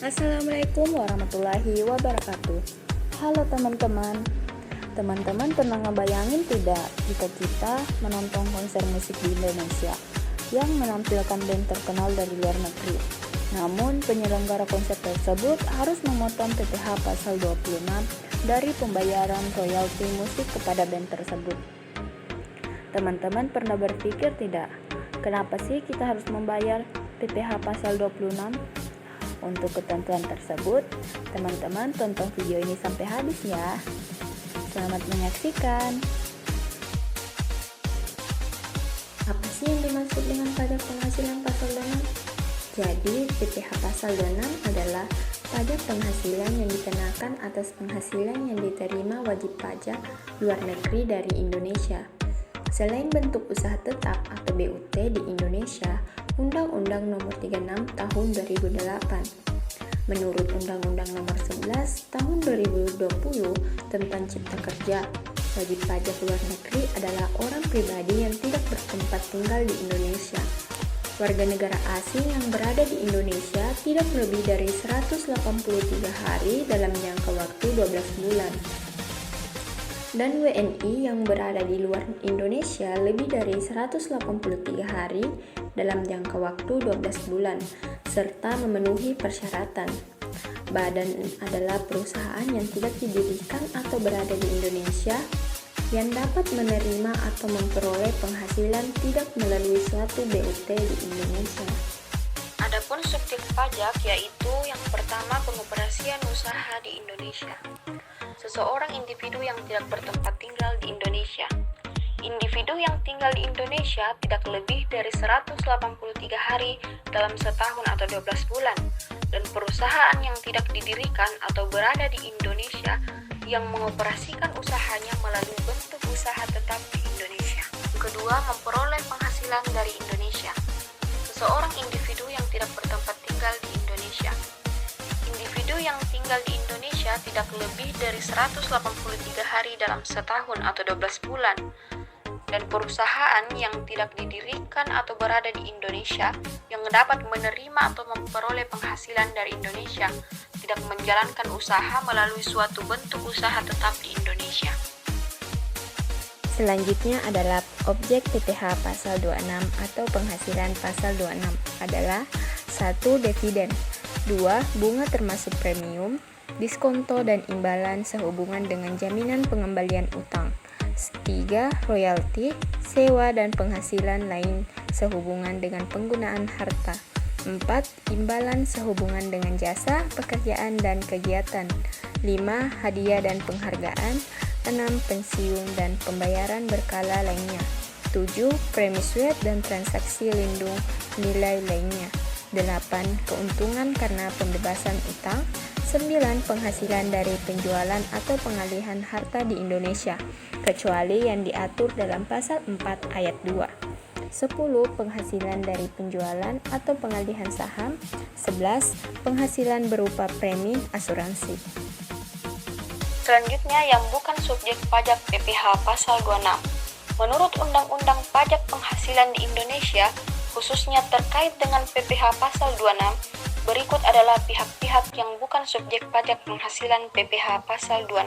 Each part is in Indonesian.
Assalamualaikum warahmatullahi wabarakatuh. Halo teman-teman. Teman-teman pernah ngebayangin tidak jika kita menonton konser musik di Indonesia yang menampilkan band terkenal dari luar negeri? Namun penyelenggara konser tersebut harus memotong PPh pasal 26 dari pembayaran royalti musik kepada band tersebut. Teman-teman pernah berpikir tidak, kenapa sih kita harus membayar PPh pasal 26? Untuk ketentuan tersebut, teman-teman tonton video ini sampai habis ya. Selamat menyaksikan. Apa sih yang dimaksud dengan pajak penghasilan pasal 26? Jadi, PPh pasal 26 adalah pajak penghasilan yang dikenakan atas penghasilan yang diterima wajib pajak luar negeri dari Indonesia. Selain bentuk usaha tetap atau BUT di Indonesia, Undang-Undang Nomor 36 Tahun 2008. Menurut Undang-Undang Nomor 11 Tahun 2020 tentang Cipta Kerja, wajib pajak luar negeri adalah orang pribadi yang tidak bertempat tinggal di Indonesia. Warga negara asing yang berada di Indonesia tidak lebih dari 183 hari dalam jangka waktu 12 bulan. Dan WNI yang berada di luar Indonesia lebih dari 183 hari dalam jangka waktu 12 bulan, serta memenuhi persyaratan. Badan adalah perusahaan yang tidak didirikan atau berada di Indonesia yang dapat menerima atau memperoleh penghasilan tidak melalui suatu BUT di Indonesia. Adapun subjek pajak yaitu yang pertama pengoperasian usaha di Indonesia. Seseorang individu yang tidak bertempat tinggal di Indonesia. Individu yang tinggal di Indonesia tidak lebih dari 183 hari dalam setahun atau 12 bulan, dan perusahaan yang tidak didirikan atau berada di Indonesia yang mengoperasikan usahanya melalui bentuk usaha tetap di Indonesia. Kedua, memperoleh penghasilan dari Indonesia. Seseorang individu yang tidak bertempat tinggal di Indonesia. Individu yang tinggal di Indonesia tidak lebih dari 183 hari dalam setahun atau 12 bulan, dan perusahaan yang tidak didirikan atau berada di Indonesia yang dapat menerima atau memperoleh penghasilan dari Indonesia tidak menjalankan usaha melalui suatu bentuk usaha tetap di Indonesia. Selanjutnya adalah objek PPh pasal 26 atau penghasilan pasal 26 adalah 1. Dividen, 2. Bunga termasuk premium, diskonto dan imbalan sehubungan dengan jaminan pengembalian utang, 3. Royalti, sewa dan penghasilan lain sehubungan dengan penggunaan harta, 4. Imbalan sehubungan dengan jasa, pekerjaan dan kegiatan, 5. Hadiah dan penghargaan, 6. Pensiun dan pembayaran berkala lainnya, 7. Premi suet dan transaksi lindung nilai lainnya, 8. Keuntungan karena pembebasan utang, 9. Penghasilan dari penjualan atau pengalihan harta di Indonesia, kecuali yang diatur dalam pasal 4 ayat 2, 10. Penghasilan dari penjualan atau pengalihan saham, 11. Penghasilan berupa premi asuransi. Selanjutnya yang bukan subjek pajak PPh pasal 26. Menurut Undang-Undang Pajak Penghasilan di Indonesia, khususnya terkait dengan PPh pasal 26, berikut adalah pihak-pihak yang bukan subjek pajak penghasilan PPh pasal 26.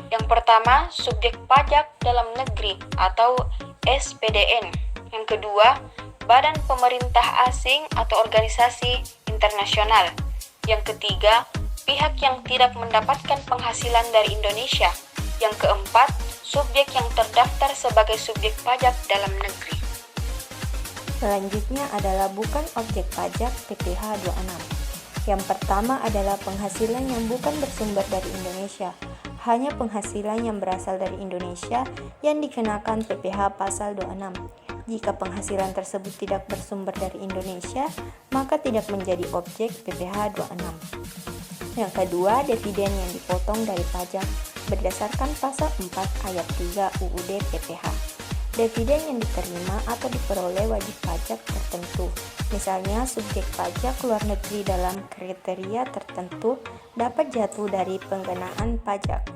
Yang pertama, subjek pajak dalam negeri atau SPDN. Yang kedua, badan pemerintah asing atau organisasi internasional. Yang ketiga, pihak yang tidak mendapatkan penghasilan dari Indonesia. Yang keempat, subjek yang terdaftar sebagai subjek pajak dalam negeri. Selanjutnya adalah bukan objek pajak PPh 26. Yang pertama adalah penghasilan yang bukan bersumber dari Indonesia. Hanya penghasilan yang berasal dari Indonesia yang dikenakan PPh pasal 26. Jika penghasilan tersebut tidak bersumber dari Indonesia, maka tidak menjadi objek PPh 26. Yang kedua, dividen yang dipotong dari pajak berdasarkan pasal 4 ayat 3 UUD PPh. Dividen yang diterima atau diperoleh wajib pajak tertentu, misalnya subjek pajak luar negeri dalam kriteria tertentu dapat jatuh dari pengenaan pajak.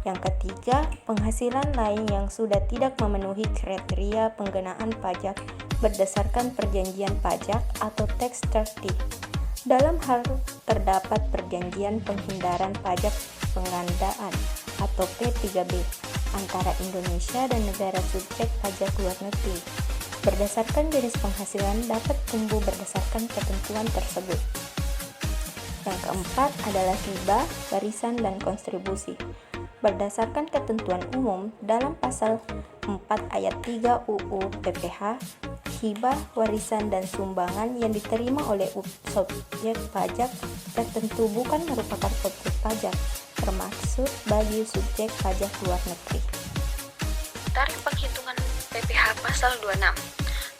Yang ketiga, penghasilan lain yang sudah tidak memenuhi kriteria pengenaan pajak berdasarkan perjanjian pajak atau tax treaty. Dalam hal terdapat perjanjian penghindaran pajak pengandaan atau P3B antara Indonesia dan negara subjek pajak luar negeri. Berdasarkan jenis penghasilan dapat tumbuh berdasarkan ketentuan tersebut. Yang keempat adalah hibah, warisan, dan kontribusi. Berdasarkan ketentuan umum dalam pasal 4 ayat 3 UU PPH, hibah, warisan, dan sumbangan yang diterima oleh subjek pajak tertentu bukan merupakan objek pajak, termasuk bagi subjek pajak luar negeri. Tarif penghitungan PPH pasal 26.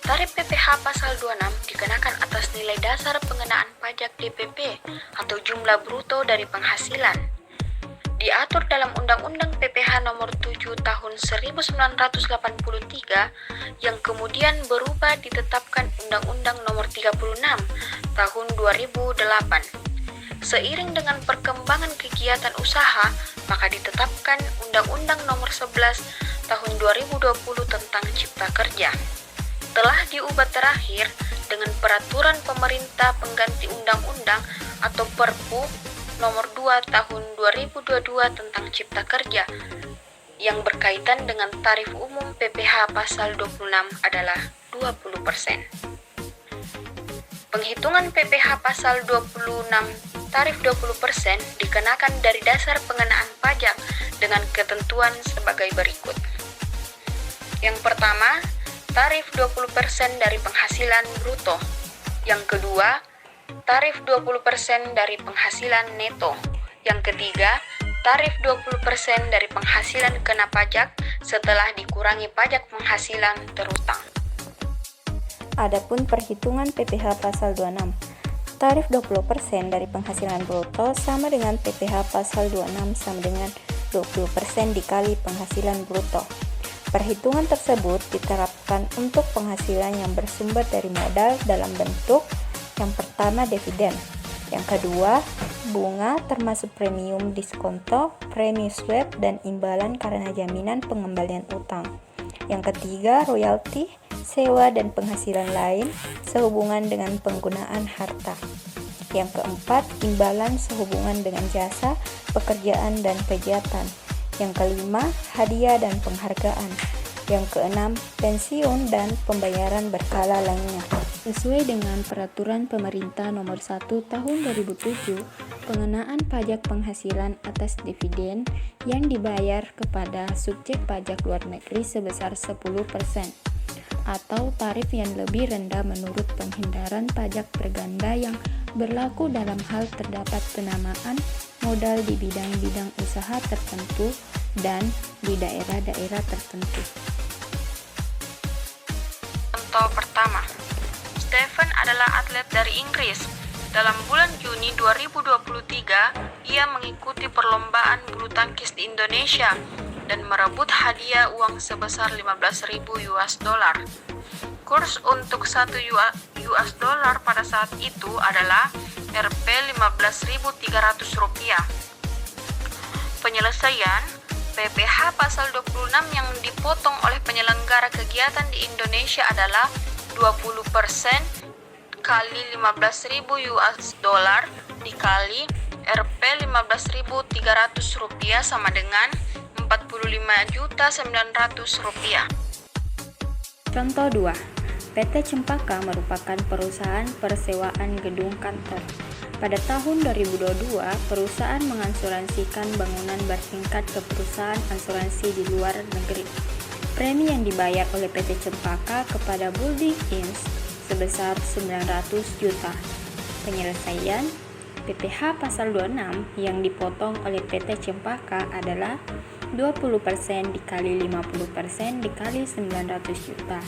Tarif PPH pasal 26 dikenakan atas nilai dasar pengenaan pajak DPP atau jumlah bruto dari penghasilan. Diatur dalam Undang-Undang PPH Nomor 7 Tahun 1983 yang kemudian berubah ditetapkan Undang-Undang Nomor 36 Tahun 2008. Seiring dengan perkembangan kegiatan usaha, maka ditetapkan Undang-Undang Nomor 11 Tahun 2020 tentang Cipta Kerja. Telah diubah terakhir dengan Peraturan Pemerintah Pengganti Undang-Undang atau Perpu Nomor 2 Tahun 2022 tentang Cipta Kerja yang berkaitan dengan tarif umum PPH pasal 26 adalah 20%. Penghitungan PPH pasal 26 tarif 20% dikenakan dari dasar pengenaan pajak dengan ketentuan sebagai berikut. Yang pertama, tarif 20% dari penghasilan bruto. Yang kedua, tarif 20% dari penghasilan neto. Yang ketiga, tarif 20% dari penghasilan kena pajak setelah dikurangi pajak penghasilan terutang. Adapun perhitungan PPH pasal 26, tarif 20% dari penghasilan bruto sama dengan PPH pasal 26 sama dengan 20% dikali penghasilan bruto. Perhitungan tersebut diterapkan untuk penghasilan yang bersumber dari modal dalam bentuk yang pertama dividen, yang kedua bunga termasuk premium diskonto, premi swap, dan imbalan karena jaminan pengembalian utang. Yang ketiga royalti, sewa, dan penghasilan lain sehubungan dengan penggunaan harta. Yang keempat imbalan sehubungan dengan jasa, pekerjaan, dan kegiatan. Yang kelima hadiah dan penghargaan. Yang keenam pensiun dan pembayaran berkala lainnya. Sesuai dengan Peraturan Pemerintah Nomor 1 Tahun 2007, pengenaan pajak penghasilan atas dividen yang dibayar kepada subjek pajak luar negeri sebesar 10% atau tarif yang lebih rendah menurut penghindaran pajak berganda yang berlaku dalam hal terdapat penamaan modal di bidang-bidang usaha tertentu dan di daerah-daerah tertentu. Contoh pertama, Stephen adalah atlet dari Inggris. Dalam bulan Juni 2023, ia mengikuti perlombaan bulu tangkis di Indonesia dan merebut hadiah uang sebesar 15.000 US dollar. Kurs untuk 1 US dollar pada saat itu adalah Rp 15.300 rupiah. Penyelesaian PPH pasal 26 yang dipotong oleh penyelenggara kegiatan di Indonesia adalah 20% kali 15.000 US dollar dikali Rp 15.300 rupiah sama dengan Rp45.900 rupiah. Contoh 2. PT Cempaka merupakan perusahaan persewaan gedung kantor. Pada tahun 2022, perusahaan mengasuransikan bangunan bertingkat ke perusahaan asuransi di luar negeri. Premi yang dibayar oleh PT Cempaka kepada Building Inc. sebesar 900 juta. Penyelesaian PPH pasal 26 yang dipotong oleh PT Cempaka adalah 20% dikali 50% dikali 900 juta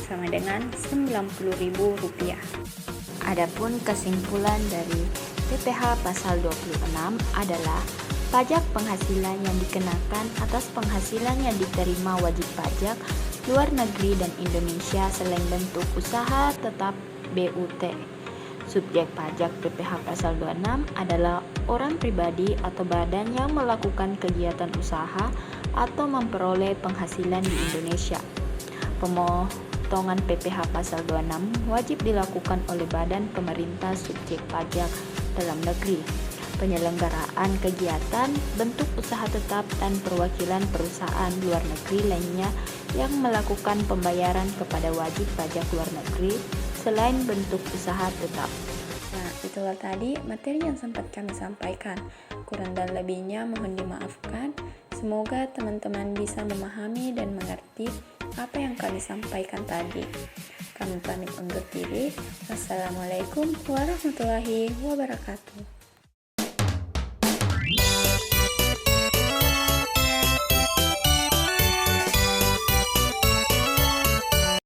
sama dengan Rp90.000. Adapun kesimpulan dari PPH pasal 26 adalah pajak penghasilan yang dikenakan atas penghasilan yang diterima wajib pajak luar negeri dan Indonesia selain bentuk usaha tetap BUT. Subjek pajak PPH pasal 26 adalah orang pribadi atau badan yang melakukan kegiatan usaha atau memperoleh penghasilan di Indonesia. Pemotongan PPh pasal 26 wajib dilakukan oleh badan pemerintah subjek pajak dalam negeri, penyelenggaraan kegiatan, bentuk usaha tetap, dan perwakilan perusahaan luar negeri lainnya yang melakukan pembayaran kepada wajib pajak luar negeri selain bentuk usaha tetap. Nah, itulah tadi materi yang sempat kami sampaikan. Kurang dan lebihnya mohon dimaafkan. Semoga teman-teman bisa memahami dan mengerti apa yang kami sampaikan tadi. Kami pamit undur diri. Wassalamualaikum warahmatullahi wabarakatuh.